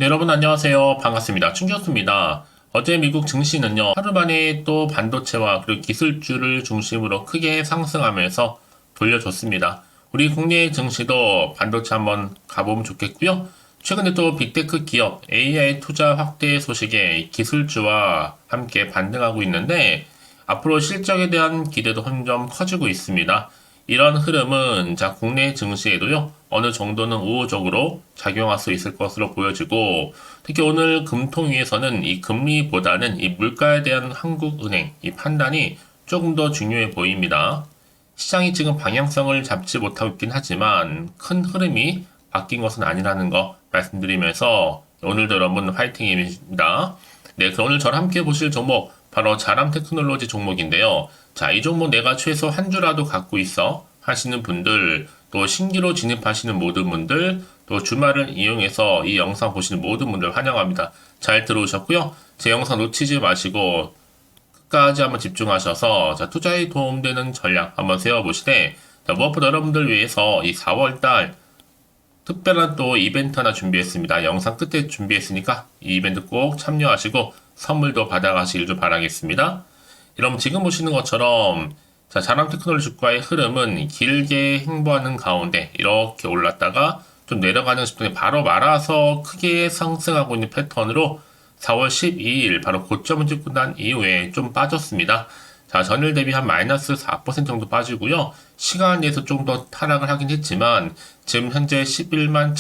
네, 여러분 안녕하세요. 반갑습니다. 충격수입니다. 어제 미국 증시는요, 하루 만에 또 반도체와 그리고 기술주를 중심으로 크게 상승하면서 돌려줬습니다. 우리 국내 증시도 반도체 한번 가보면 좋겠고요. 최근에 또 빅테크 기업 AI 투자 확대 소식에 기술주와 함께 반등하고 있는데 앞으로 실적에 대한 기대도 점점 커지고 있습니다. 이런 흐름은 국내 증시에도요, 어느 정도는 우호적으로 작용할 수 있을 것으로 보여지고, 특히 오늘 금통위에서는 이 금리보다는 이 물가에 대한 한국은행 이 판단이 조금 더 중요해 보입니다. 시장이 지금 방향성을 잡지 못하고 있긴 하지만 큰 흐름이 바뀐 것은 아니라는 거 말씀드리면서 오늘도 여러분 화이팅입니다. 네, 그럼 오늘 저랑 함께 보실 종목 바로 자람 테크놀로지 종목인데요. 자, 이 종목 내가 최소 한 주라도 갖고 있어 하시는 분들, 또 신규로 진입하시는 모든 분들, 또 주말을 이용해서 이 영상 보시는 모든 분들 환영합니다. 잘 들어오셨고요. 제 영상 놓치지 마시고 끝까지 한번 집중하셔서 투자에 도움되는 전략 한번 세워보시되, 무엇보다 여러분들 위해서 이 4월달 특별한 또 이벤트 하나 준비했습니다. 영상 끝에 준비했으니까 이 이벤트 꼭 참여하시고 선물도 받아가시길 좀 바라겠습니다. 여러분 지금 보시는 것처럼 자람 테크놀로지 주가의 흐름은 길게 행보하는 가운데 이렇게 올랐다가 좀 내려가는 시점에 바로 말아서 크게 상승하고 있는 패턴으로 4월 12일 바로 고점을 찍고 난 이후에 좀 빠졌습니다. 자, 전일 대비 한 마이너스 4% 정도 빠지고요. 시간 내에서 좀 더 하락을 하긴 했지만 지금 현재 11만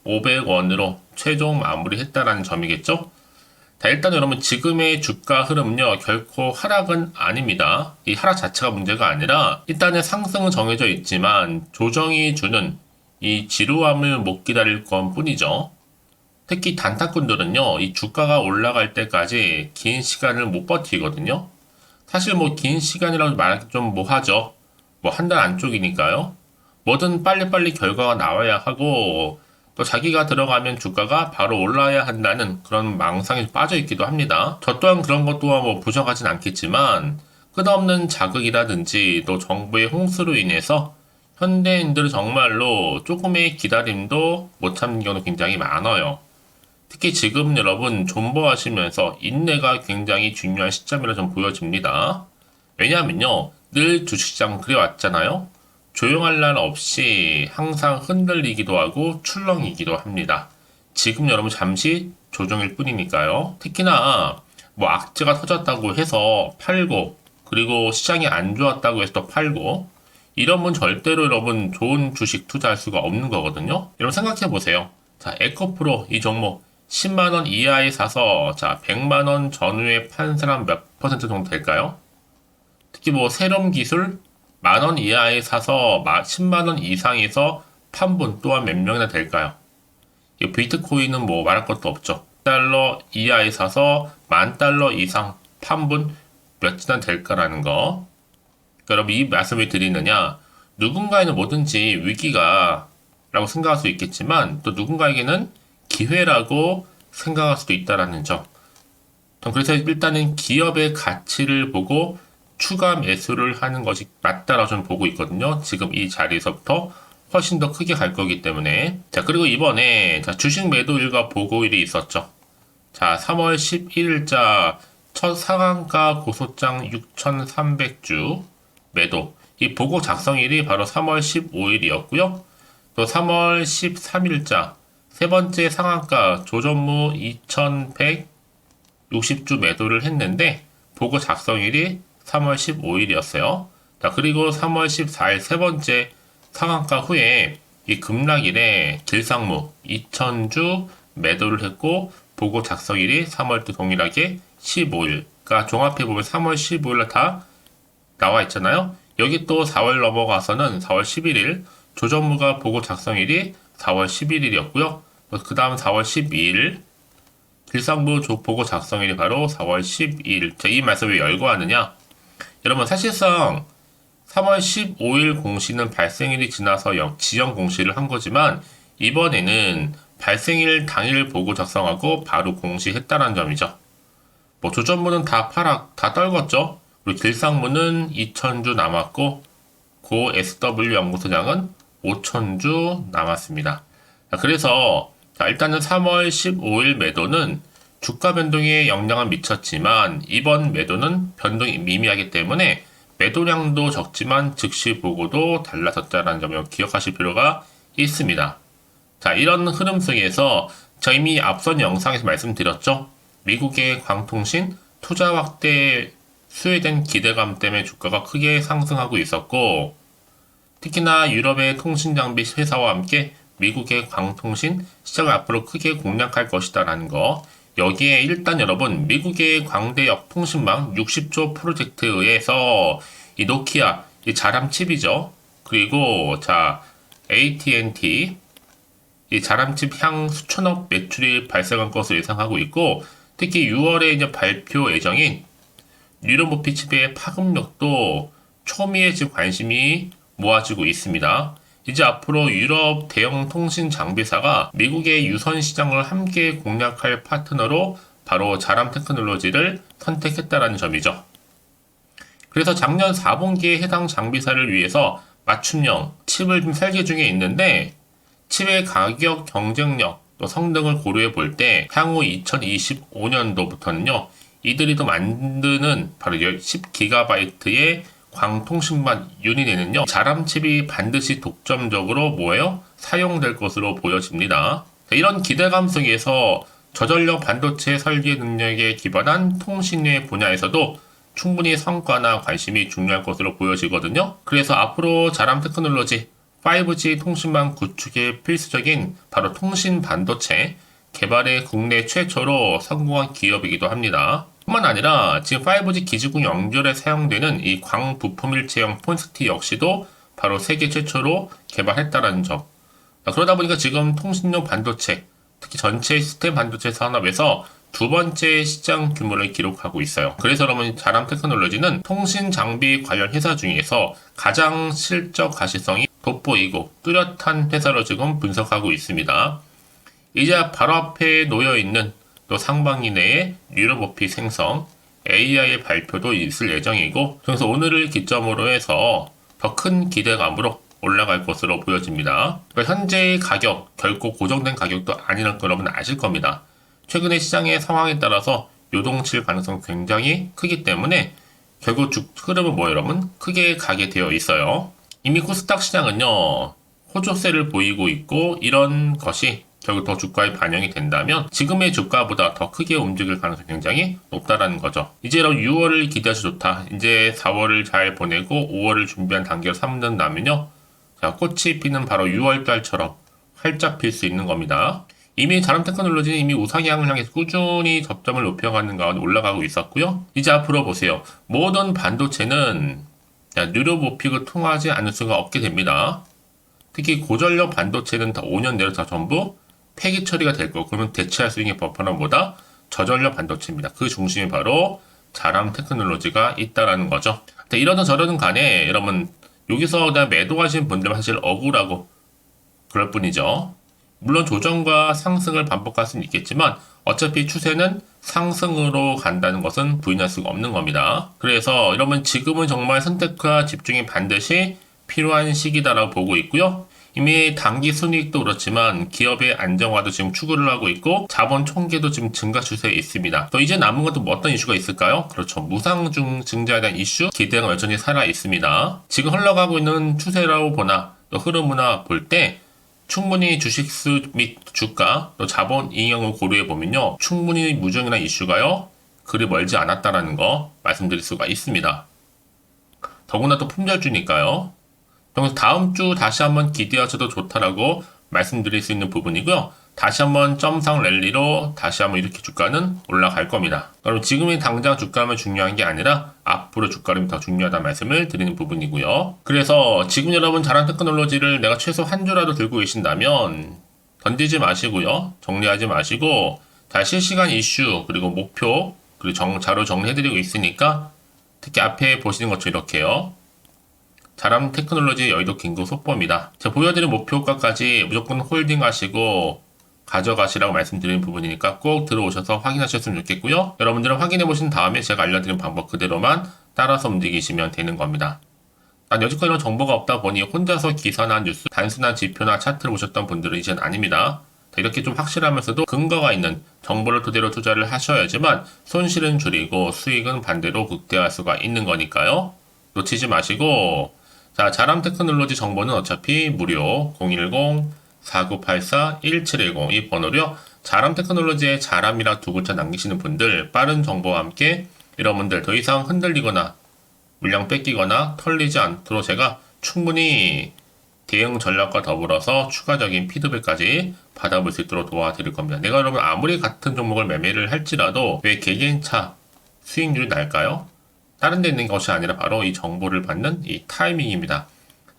1,500원으로 최종 마무리했다라는 점이겠죠. 자, 일단 여러분 지금의 주가 흐름은요, 결코 하락은 아닙니다. 이 하락 자체가 문제가 아니라 일단은 상승은 정해져 있지만 조정이 주는 이 지루함을 못 기다릴 건 뿐이죠. 특히 단타꾼들은요, 이 주가가 올라갈 때까지 긴 시간을 못 버티거든요. 사실 긴 시간이라고 말하기 좀 뭐하죠. 한 달 안쪽이니까요. 뭐든 빨리빨리 결과가 나와야 하고 또 자기가 들어가면 주가가 바로 올라야 한다는 그런 망상에 빠져 있기도 합니다. 저 또한 그런 것 또한 부정하진 않겠지만 끝없는 자극이라든지 또 정부의 홍수로 인해서 현대인들은 정말로 조금의 기다림도 못 참는 경우도 굉장히 많아요. 특히 지금 여러분 존버하시면서 인내가 굉장히 중요한 시점이라 좀 보여집니다. 왜냐하면요, 늘 주식시장 그래왔잖아요. 조용할 날 없이 항상 흔들리기도 하고 출렁이기도 합니다. 지금 여러분 잠시 조정일 뿐이니까요. 특히나 악재가 터졌다고 해서 팔고 그리고 시장이 안 좋았다고 해서 또 팔고 이러면 절대로 여러분 좋은 주식 투자할 수가 없는 거거든요. 여러분 생각해 보세요. 자, 에코프로 이 종목 10만원 이하에 사서 100만원 전후에 판 사람 몇 퍼센트 정도 될까요? 특히 세럼 기술 만원 이하에 사서 10만원 이상에서 판분 또한 몇 명이나 될까요? 이 비트코인은 말할 것도 없죠. 달러 이하에 사서 $10,000 이상 판분 몇이나 될까라는 거. 그러니까 여러분 이 말씀을 드리느냐, 누군가에는 뭐든지 위기가 라고 생각할 수 있겠지만 또 누군가에게는 기회라고 생각할 수도 있다라는 점. 그래서 일단은 기업의 가치를 보고 추가 매수를 하는 것이 맞다라고 저는 보고 있거든요. 지금 이 자리에서부터 훨씬 더 크게 갈 거기 때문에. 자, 그리고 이번에 주식 매도일과 보고일이 있었죠. 자, 3월 11일자 첫 상한가 고소장 6,300주 매도. 이 보고 작성일이 바로 3월 15일이었고요. 또 3월 13일자 세 번째 상한가 조전무 2,160주 매도를 했는데 보고 작성일이 3월 15일이었어요. 자, 그리고 3월 14일 세 번째 상한가 후에 이 급락일에 길상무 2,000주 매도를 했고 보고 작성일이 3월 또 동일하게 15일. 그러니까 종합해보면 3월 15일에 다 나와 있잖아요. 여기 또 4월 넘어가서는 4월 11일 조전무가 보고 작성일이 4월 11일이었고요. 그 다음 4월 12일 길상무 보고 작성일이 바로 4월 12일. 제가 이 말씀을 왜 열고 하느냐? 여러분 사실상 3월 15일 공시는 발생일이 지나서 지연 공시를 한 거지만 이번에는 발생일 당일 보고 작성하고 바로 공시했다는 점이죠. 조전무는 다 떨궜죠. 그리고 길상무는 2,000주 남았고 고 SW 연구소장은 5,000주 남았습니다. 그래서 자, 일단은 3월 15일 매도는 주가 변동에 영향을 미쳤지만 이번 매도는 변동이 미미하기 때문에 매도량도 적지만 즉시 보고도 달라졌다는 점을 기억하실 필요가 있습니다. 자, 이런 흐름 속에서 저 이미 앞선 영상에서 말씀드렸죠. 미국의 광통신 투자 확대에 수혜된 기대감 때문에 주가가 크게 상승하고 있었고, 특히나 유럽의 통신장비 회사와 함께 미국의 광통신 시장을 앞으로 크게 공략할 것이다라는 거. 여기에 일단 여러분 미국의 광대역 통신망 60조 프로젝트에 의해서 이 노키아, 이 자람 칩이죠. 그리고 자 AT&T 이 자람칩 향 수천억 매출이 발생할 것으로 예상하고 있고, 특히 6월에 이제 발표 예정인 뉴런모피 칩의 파급력도 초미의 지금 관심이 모아지고 있습니다. 이제 앞으로 유럽 대형 통신 장비사가 미국의 유선 시장을 함께 공략할 파트너로 바로 자람 테크놀로지를 선택했다라는 점이죠. 그래서 작년 4분기에 해당 장비사를 위해서 맞춤형 칩을 좀 설계 중에 있는데, 칩의 가격, 경쟁력, 또 성능을 고려해 볼 때 향후 2025년도부터는요, 이들이 또 만드는 바로 10GB의 광통신만 유닛에는요, 자람 칩이 반드시 독점적으로 뭐예요? 사용될 것으로 보여집니다. 이런 기대감 속에서 저전력 반도체 설계 능력에 기반한 통신의 분야에서도 충분히 성과나 관심이 중요할 것으로 보여지거든요. 그래서 앞으로 자람 테크놀로지 5G 통신망 구축에 필수적인 바로 통신 반도체 개발에 국내 최초로 성공한 기업이기도 합니다. 뿐만 아니라 지금 5G 기지국 연결에 사용되는 이 광 부품 일체형 폰스티 역시도 바로 세계 최초로 개발했다는 점. 그러다 보니까 지금 통신용 반도체, 특히 전체 시스템 반도체 산업에서 두 번째 시장 규모를 기록하고 있어요. 그래서 여러분 자람 테크놀로지는 통신 장비 관련 회사 중에서 가장 실적 가시성이 돋보이고 뚜렷한 회사로 지금 분석하고 있습니다. 이제 바로 앞에 놓여있는 또 상반기 내에 뉴런모피 생성, AI의 발표도 있을 예정이고, 그래서 오늘을 기점으로 해서 더 큰 기대감으로 올라갈 것으로 보여집니다. 그러니까 현재의 가격, 결코 고정된 가격도 아니라는 거 여러분 아실 겁니다. 최근의 시장의 상황에 따라서 요동칠 가능성이 굉장히 크기 때문에 결국 흐름은 뭐예요, 여러분? 크게 가게 되어 있어요. 이미 코스닥 시장은요, 호조세를 보이고 있고, 이런 것이 결국 더 주가에 반영이 된다면 지금의 주가보다 더 크게 움직일 가능성이 굉장히 높다라는 거죠. 이제 6월을 기대해서 좋다. 이제 4월을 잘 보내고 5월을 준비한 단계로 삼는다면요, 자, 꽃이 피는 바로 6월달처럼 활짝 필 수 있는 겁니다. 이미 자람 테크놀로지는 이미 우상향을 향해서 꾸준히 접점을 높여가는 가운데 올라가고 있었고요. 이제 앞으로 보세요. 모든 반도체는 뉴런모피를 통하지 않을 수가 없게 됩니다. 특히 고전력 반도체는 다 5년 내로 다 전부 폐기 처리가 될 거고, 그러면 대체할 수 있는 버퍼는 뭐다? 저전력 반도체입니다. 그 중심이 바로 자람 테크놀로지가 있다라는 거죠. 이러든 저러든 간에 여러분 여기서 그냥 매도하신 분들은 사실 억울하고 그럴 뿐이죠. 물론 조정과 상승을 반복할 수는 있겠지만 어차피 추세는 상승으로 간다는 것은 부인할 수가 없는 겁니다. 그래서 여러분 지금은 정말 선택과 집중이 반드시 필요한 시기다라고 보고 있고요. 이미 단기 순이익도 그렇지만 기업의 안정화도 지금 추구를 하고 있고, 자본 총계도 지금 증가 추세에 있습니다. 또 이제 남은 것도 뭐 어떤 이슈가 있을까요? 그렇죠. 무상증 증자에 대한 이슈, 기대가 여전히 살아 있습니다. 지금 흘러가고 있는 추세라고 보나 또 흐름이나 볼 때 충분히 주식수 및 주가 또 자본 이익을 고려해 보면요, 충분히 무중이나 이슈가요 그리 멀지 않았다라는 거 말씀드릴 수가 있습니다. 더구나 또 품절주니까요. 그래서 다음 주 다시 한번 기대하셔도 좋다라고 말씀드릴 수 있는 부분이고요. 다시 한번 점상 랠리로 다시 한번 이렇게 주가는 올라갈 겁니다. 그럼 지금의 당장 주가는 중요한 게 아니라 앞으로 주가는 더 중요하다는 말씀을 드리는 부분이고요. 그래서 지금 여러분 자람 테크놀로지를 내가 최소 한 주라도 들고 계신다면 던지지 마시고요. 정리하지 마시고 자, 실시간 이슈 그리고 목표 그리고 자료 정리해드리고 있으니까 특히 앞에 보시는 것처럼 이렇게요. 자람 테크놀로지 여의도 긴급 속보입니다. 제가 보여드린 목표가까지 무조건 홀딩 하시고 가져가시라고 말씀드리는 부분이니까 꼭 들어오셔서 확인하셨으면 좋겠고요. 여러분들은 확인해 보신 다음에 제가 알려드린 방법 그대로만 따라서 움직이시면 되는 겁니다. 난 여지껏 이런 정보가 없다 보니 혼자서 기사나 뉴스, 단순한 지표나 차트를 보셨던 분들은 이젠 아닙니다. 이렇게 좀 확실하면서도 근거가 있는 정보를 토대로 투자를 하셔야지만 손실은 줄이고 수익은 반대로 극대화할 수가 있는 거니까요. 놓치지 마시고, 자, 자람 테크놀로지 정보는 어차피 무료 010-4984-1710 이 번호로요. 자람 테크놀로지에 자람이라 두 글자 남기시는 분들, 빠른 정보와 함께 이런 분들 더 이상 흔들리거나 물량 뺏기거나 털리지 않도록 제가 충분히 대응 전략과 더불어서 추가적인 피드백까지 받아볼 수 있도록 도와드릴 겁니다. 내가 여러분 아무리 같은 종목을 매매를 할지라도 왜 개개인차 수익률이 날까요? 다른 데 있는 것이 아니라 바로 이 정보를 받는 이 타이밍입니다.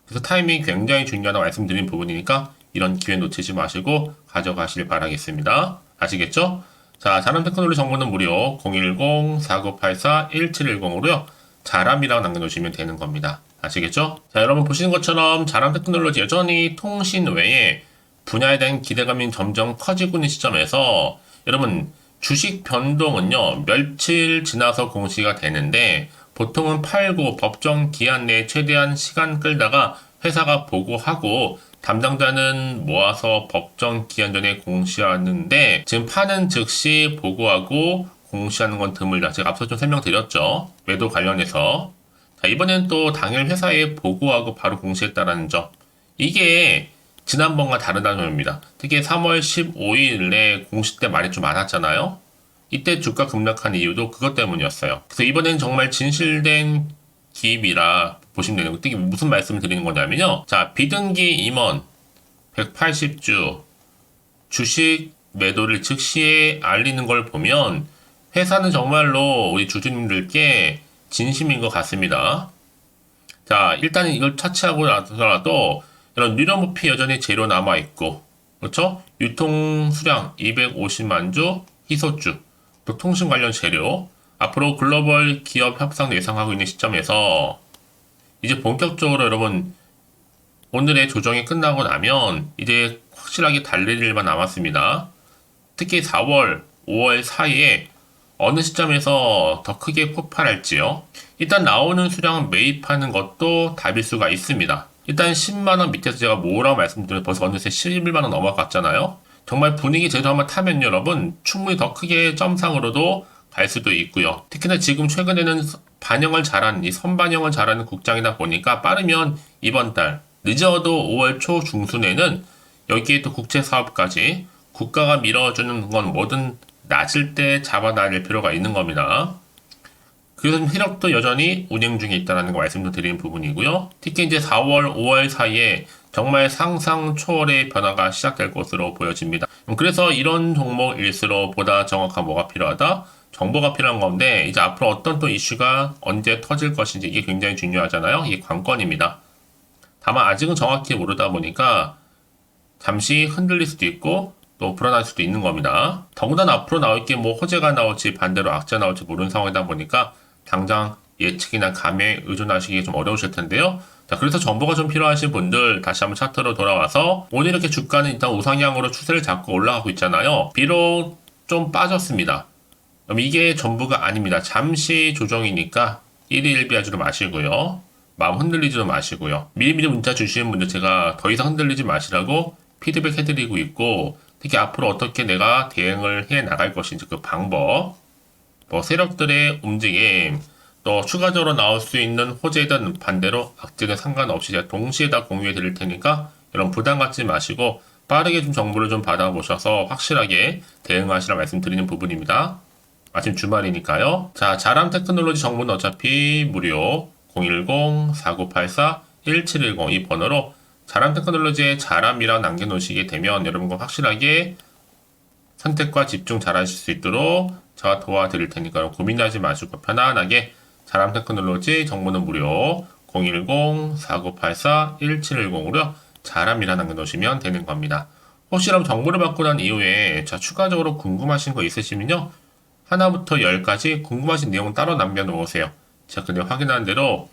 그래서 타이밍이 굉장히 중요하다고 말씀드린 부분이니까 이런 기회 놓치지 마시고 가져가실 바라겠습니다. 아시겠죠? 자, 자람 테크놀로지 정보는 무료 010-4984-1710으로요. 자람이라고 남겨놓으시면 되는 겁니다. 아시겠죠? 자, 여러분 보시는 것처럼 자람 테크놀로지 여전히 통신 외에 분야에 대한 기대감이 점점 커지고 있는 시점에서 여러분 주식 변동은요 며칠 지나서 공시가 되는데 보통은 팔고 법정 기한 내에 최대한 시간 끌다가 회사가 보고하고 담당자는 모아서 법정 기한 전에 공시하는데 지금 파는 즉시 보고하고 공시하는 건 드물다. 제가 앞서 좀 설명드렸죠. 매도 관련해서. 자, 이번엔 또 당일 회사에 보고하고 바로 공시했다라는 점. 이게 지난번과 다르다는 점입니다. 특히 3월 15일에 공시 때 말이 좀 많았잖아요. 이때 주가 급락한 이유도 그것 때문이었어요. 그래서 이번엔 정말 진실된 기입이라 보시면 되는 거. 특히 무슨 말씀을 드리는 거냐면요. 자, 비등기 임원 180주 주식 매도를 즉시에 알리는 걸 보면 회사는 정말로 우리 주주님들께 진심인 것 같습니다. 자, 일단 이걸 차치하고 나서라도 이런 뉴런부피 여전히 재료 남아있고, 그렇죠? 유통 수량 250만 주, 희소주, 또 통신 관련 재료, 앞으로 글로벌 기업 협상 예상하고 있는 시점에서 이제 본격적으로 여러분 오늘의 조정이 끝나고 나면 이제 확실하게 달릴 일만 남았습니다. 특히 4월, 5월 사이에 어느 시점에서 더 크게 폭발할지요. 일단 나오는 수량 매입하는 것도 답일 수가 있습니다. 일단 10만원 밑에서 제가 뭐라고 말씀드려도 벌써 어느새 11만원 넘어갔잖아요. 정말 분위기 제대로 한번 타면 여러분 충분히 더 크게 점상으로도 갈 수도 있고요. 특히나 지금 최근에는 반영을 잘하는 이 선반영을 잘하는 국장이다 보니까 빠르면 이번 달 늦어도 5월 초 중순에는 여기에 또 국제사업까지 국가가 밀어주는 건 뭐든 낮을 때 잡아놔야 될 필요가 있는 겁니다. 그래서 세력도 여전히 운행 중에 있다는 거 말씀도 드리는 부분이고요. 특히 이제 4월, 5월 사이에 정말 상상 초월의 변화가 시작될 것으로 보여집니다. 그래서 이런 종목일수록 보다 정확한 뭐가 필요하다? 정보가 필요한 건데 이제 앞으로 어떤 또 이슈가 언제 터질 것인지 이게 굉장히 중요하잖아요. 이게 관건입니다. 다만 아직은 정확히 모르다 보니까 잠시 흔들릴 수도 있고 또 불안할 수도 있는 겁니다. 더군다나 앞으로 나올 게 뭐 호재가 나올지 반대로 악재가 나올지 모르는 상황이다 보니까 당장 예측이나 감에 의존하시기 좀 어려우실 텐데요. 자, 그래서 정보가 좀 필요하신 분들 다시 한번 차트로 돌아와서 오늘 이렇게 주가는 일단 우상향으로 추세를 잡고 올라가고 있잖아요. 비록 좀 빠졌습니다. 그럼 이게 전부가 아닙니다. 잠시 조정이니까 1일 1비하지도 마시고요. 마음 흔들리지도 마시고요. 미리미리 문자 주시는 분들 제가 더 이상 흔들리지 마시라고 피드백 해드리고 있고 특히 앞으로 어떻게 내가 대응을 해 나갈 것인지 그 방법, 뭐 세력들의 움직임, 또 추가적으로 나올 수 있는 호재든 반대로 악재든 상관없이 제가 동시에 다 공유해 드릴 테니까 여러분 부담 갖지 마시고 빠르게 좀 정보를 좀 받아보셔서 확실하게 대응하시라 말씀드리는 부분입니다. 마침 주말이니까요. 자, 자람 테크놀로지 정보는 어차피 무료 010-4984-1710 이 번호로 자람 테크놀로지에 자람이라 남겨놓으시게 되면 여러분과 확실하게 선택과 집중 잘 하실 수 있도록 제가 도와드릴 테니까요. 고민하지 마시고 편안하게 자람 테크놀로지 정보는 무료 010-4984-1710으로 자람이라 남겨놓으시면 되는 겁니다. 혹시라도 정보를 받고 난 이후에 자 추가적으로 궁금하신 거 있으시면요. 하나부터 10까지 궁금하신 내용 따로 남겨놓으세요. 제가 그냥 확인한 대로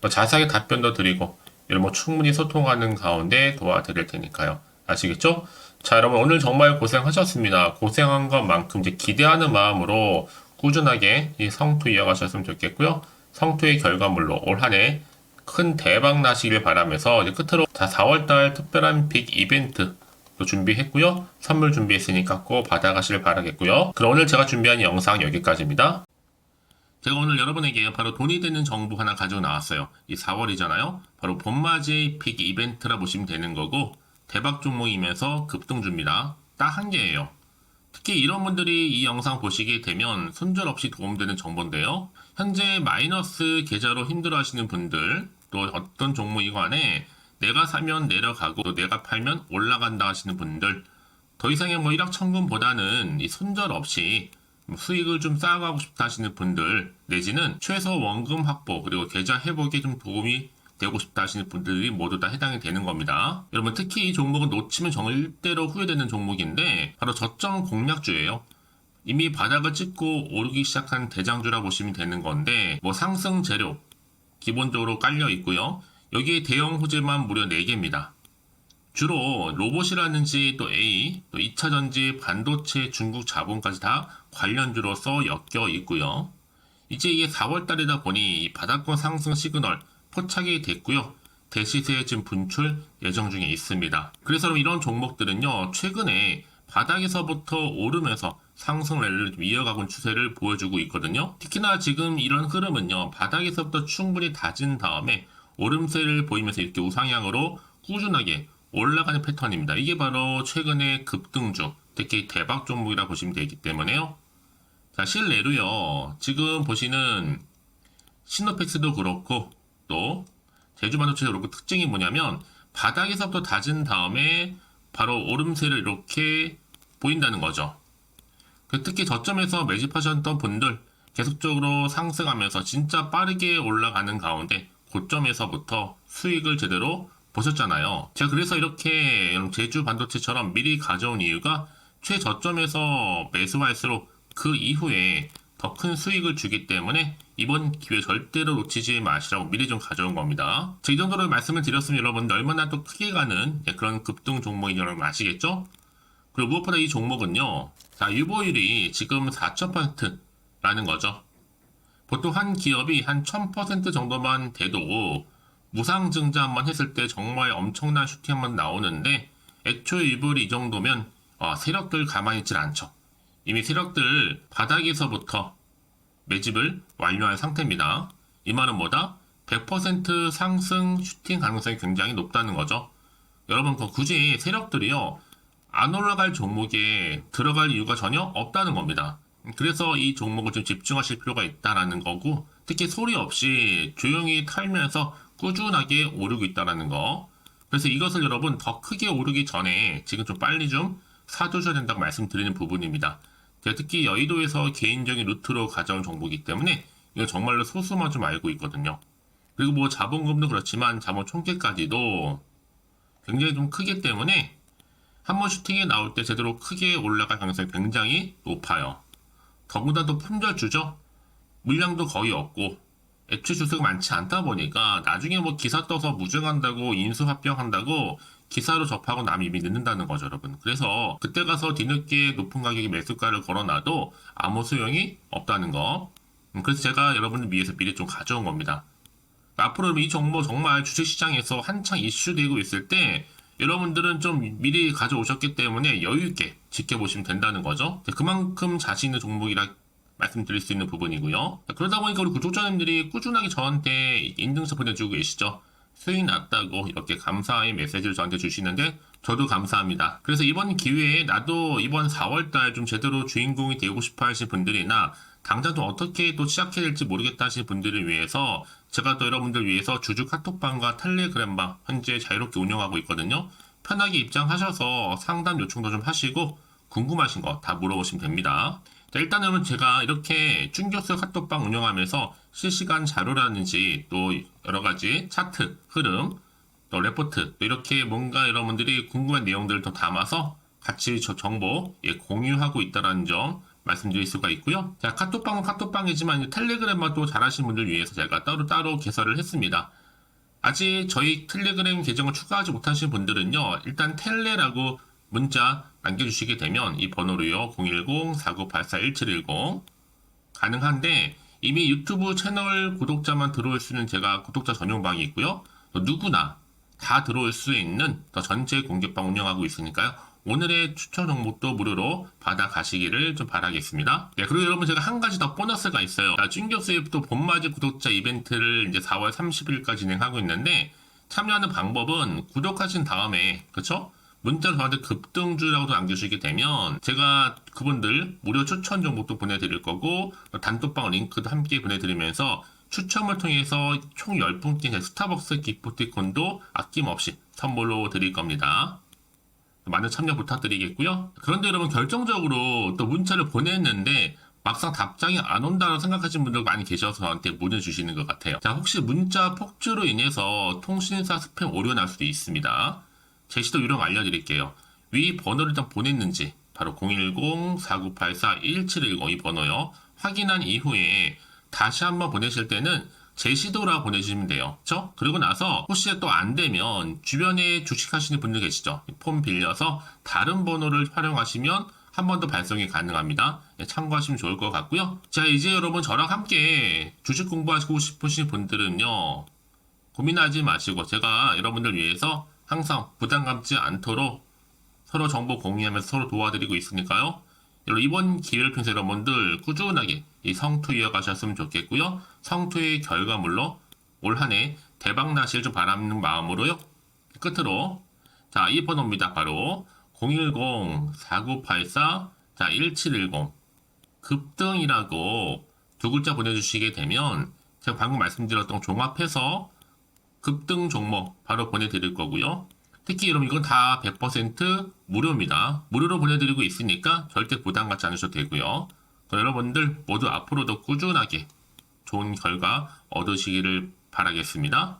자세하게 답변도 드리고 이런 뭐 충분히 소통하는 가운데 도와드릴 테니까요. 아시겠죠? 자, 여러분 오늘 정말 고생하셨습니다. 고생한 것만큼 이제 기대하는 마음으로 꾸준하게 이 성투 이어가셨으면 좋겠고요. 성투의 결과물로 올 한 해 큰 대박 나시길 바라면서 이제 끝으로 자 4월달 특별한 빅 이벤트 또 준비했고요. 선물 준비했으니까 꼭 받아가시길 바라겠고요. 그럼 오늘 제가 준비한 영상 여기까지입니다. 제가 오늘 여러분에게 바로 돈이 되는 정보 하나 가지고 나왔어요. 이 4월이잖아요. 바로 봄맞이 픽 이벤트라 보시면 되는 거고, 대박 종목이면서 급등주입니다. 딱 한 개예요. 특히 이런 분들이 이 영상 보시게 되면 손절없이 도움되는 정보인데요. 현재 마이너스 계좌로 힘들어 하시는 분들, 또 어떤 종목이 간에 내가 사면 내려가고 또 내가 팔면 올라간다 하시는 분들, 더 이상의 뭐 일확천금보다는 이 손절 없이 수익을 좀 쌓아가고 싶다 하시는 분들, 내지는 최소 원금 확보 그리고 계좌 회복에 좀 도움이 되고 싶다 하시는 분들이 모두 다 해당이 되는 겁니다. 여러분, 특히 이 종목은 놓치면 절대로 후회되는 종목인데 바로 저점 공략주예요. 이미 바닥을 찍고 오르기 시작한 대장주라 보시면 되는 건데, 뭐 상승 재료 기본적으로 깔려 있고요. 여기에 대형 호재만 무려 4개입니다. 주로 로봇이라든지 또 A, 또 2차전지, 반도체, 중국 자본까지 다 관련주로서 엮여 있고요. 이제 이게 4월달이다 보니 이 바닥권 상승 시그널 포착이 됐고요. 대시세 지금 분출 예정 중에 있습니다. 그래서 이런 종목들은요, 최근에 바닥에서부터 오르면서 상승 랠리를 좀 이어가고 있는 추세를 보여주고 있거든요. 특히나 지금 이런 흐름은요, 바닥에서부터 충분히 다진 다음에 오름세를 보이면서 이렇게 우상향으로 꾸준하게 올라가는 패턴입니다. 이게 바로 최근의 급등주, 특히 대박 종목이라 보시면 되기 때문에요. 자, 실내로요, 지금 보시는 시노펙스도 그렇고 또 제주반도체도 그렇고 특징이 뭐냐면 바닥에서부터 다진 다음에 바로 오름세를 이렇게 보인다는 거죠. 특히 저점에서 매집하셨던 분들 계속적으로 상승하면서 진짜 빠르게 올라가는 가운데 고점에서부터 수익을 제대로 보셨잖아요. 제가 그래서 이렇게 제주 반도체처럼 미리 가져온 이유가 최저점에서 매수할수록 그 이후에 더 큰 수익을 주기 때문에 이번 기회 절대로 놓치지 마시라고 미리 좀 가져온 겁니다. 이 정도로 말씀을 드렸으면 여러분들 얼마나 또 크게 가는 그런 급등 종목인 여러분 아시겠죠? 그리고 무엇보다 이 종목은요, 자, 유보율이 지금 4,000%라는 거죠. 보통 한 기업이 한 1000% 정도만 돼도 무상증자 한번 했을 때 정말 엄청난 슈팅 한번 나오는데, 애초에 유보율이 이 정도면 세력들 가만히 있질 않죠. 이미 세력들 바닥에서부터 매집을 완료한 상태입니다. 이 말은 뭐다? 100% 상승 슈팅 가능성이 굉장히 높다는 거죠. 여러분, 굳이 세력들이요, 안 올라갈 종목에 들어갈 이유가 전혀 없다는 겁니다. 그래서 이 종목을 좀 집중하실 필요가 있다라는 거고, 특히 소리 없이 조용히 탈면서 꾸준하게 오르고 있다라는 거. 그래서 이것을 여러분 더 크게 오르기 전에 지금 좀 빨리 좀 사두셔야 된다고 말씀드리는 부분입니다. 제가 특히 여의도에서 개인적인 루트로 가져온 정보이기 때문에 이건 정말로 소수만 좀 알고 있거든요. 그리고 뭐 자본금도 그렇지만 자본 총계까지도 굉장히 좀 크기 때문에 한번 슈팅이 나올 때 제대로 크게 올라갈 가능성이 굉장히 높아요. 더구나 또 품절주죠. 물량도 거의 없고 애초에 주수가 많지 않다 보니까 나중에 뭐 기사 떠서 무증한다고 인수합병한다고 기사로 접하고 남이 이미 늦는다는 거죠, 여러분. 그래서 그때 가서 뒤늦게 높은 가격에 매수가를 걸어놔도 아무 소용이 없다는 거. 그래서 제가 여러분을 위해서 미리 좀 가져온 겁니다. 앞으로 이 정보 정말 주식시장에서 한창 이슈되고 있을 때 여러분들은 좀 미리 가져오셨기 때문에 여유있게 지켜보시면 된다는 거죠. 그만큼 자신 있는 종목이라 말씀드릴 수 있는 부분이고요. 그러다 보니까 우리 구독자님들이 꾸준하게 저한테 인증서 보내주고 계시죠. 수익 났다고 이렇게 감사의 메시지를 저한테 주시는데 저도 감사합니다. 그래서 이번 기회에 나도 이번 4월달 좀 제대로 주인공이 되고 싶어 하시는 분들이나 당장 또 어떻게 또 시작해야 될지 모르겠다 하시는 분들을 위해서 제가 또 여러분들 위해서 주주 카톡방과 텔레그램방 현재 자유롭게 운영하고 있거든요. 편하게 입장하셔서 상담 요청도 좀 하시고 궁금하신 거 다 물어보시면 됩니다. 자, 일단 여러분, 제가 이렇게 쭝교수 카톡방 운영하면서 실시간 자료라든지 또 여러가지 차트, 흐름, 또 레포트, 또 이렇게 뭔가 여러분들이 궁금한 내용들을 더 담아서 같이 저 정보 공유하고 있다는 점 말씀드릴 수가 있고요. 자, 카톡방은 카톡방이지만 텔레그램만 또 잘하시는 분들 위해서 제가 따로 개설을 했습니다. 아직 저희 텔레그램 계정을 추가하지 못하신 분들은요, 일단 텔레라고 문자 남겨주시게 되면 이 번호로요, 010-4984-1710 가능한데, 이미 유튜브 채널 구독자만 들어올 수 있는 제가 구독자 전용방이 있고요. 또 누구나 다 들어올 수 있는 더 전체 공개방 운영하고 있으니까요. 오늘의 추천 종목도 무료로 받아가시기를 좀 바라겠습니다. 네, 그리고 여러분 제가 한 가지 더 보너스가 있어요. 찐교수앱도 봄맞이 구독자 이벤트를 이제 4월 30일까지 진행하고 있는데 참여하는 방법은 구독하신 다음에 그쵸? 문자로 저한테 급등주라고 남겨주시게 되면 제가 그분들 무료 추천 정보도 보내드릴 거고 단톡방 링크도 함께 보내드리면서 추첨을 통해서 총 10분께 스타벅스 기프티콘도 아낌없이 선물로 드릴 겁니다. 많은 참여 부탁드리겠고요. 그런데 여러분 결정적으로 또 문자를 보냈는데 막상 답장이 안 온다고 생각하시는 분들 많이 계셔서 저한테 보내주시는 것 같아요. 자, 혹시 문자 폭주로 인해서 통신사 스팸 오류 날 수도 있습니다. 제시도 요령 알려드릴게요. 위 번호를 일단 보냈는지 바로 010-4984-1710 이 번호요. 확인한 이후에 다시 한번 보내실 때는 제시도라 보내주시면 돼요. 그쵸? 그리고 나서 혹시 또 안 되면 주변에 주식하시는 분들 계시죠? 폼 빌려서 다른 번호를 활용하시면 한 번 더 발송이 가능합니다. 참고하시면 좋을 것 같고요. 자, 이제 여러분 저랑 함께 주식 공부하시고 싶으신 분들은요. 고민하지 마시고 제가 여러분들 위해서 항상 부담 갖지 않도록 서로 정보 공유하면서 서로 도와드리고 있으니까요. 이번 기회를 통해서 여러분들 꾸준하게 이 성투 이어가셨으면 좋겠고요. 성투의 결과물로 올 한 해 대박 나실 좀 바라는 마음으로요. 끝으로 자, 이 번호입니다. 바로 010-4984-1710 급등이라고 두 글자 보내주시게 되면 제가 방금 말씀드렸던 종합해서 급등 종목 바로 보내드릴 거고요. 특히 여러분 이건 다 100% 무료입니다. 무료로 보내드리고 있으니까 절대 부담 갖지 않으셔도 되고요. 여러분들 모두 앞으로도 꾸준하게 좋은 결과 얻으시기를 바라겠습니다.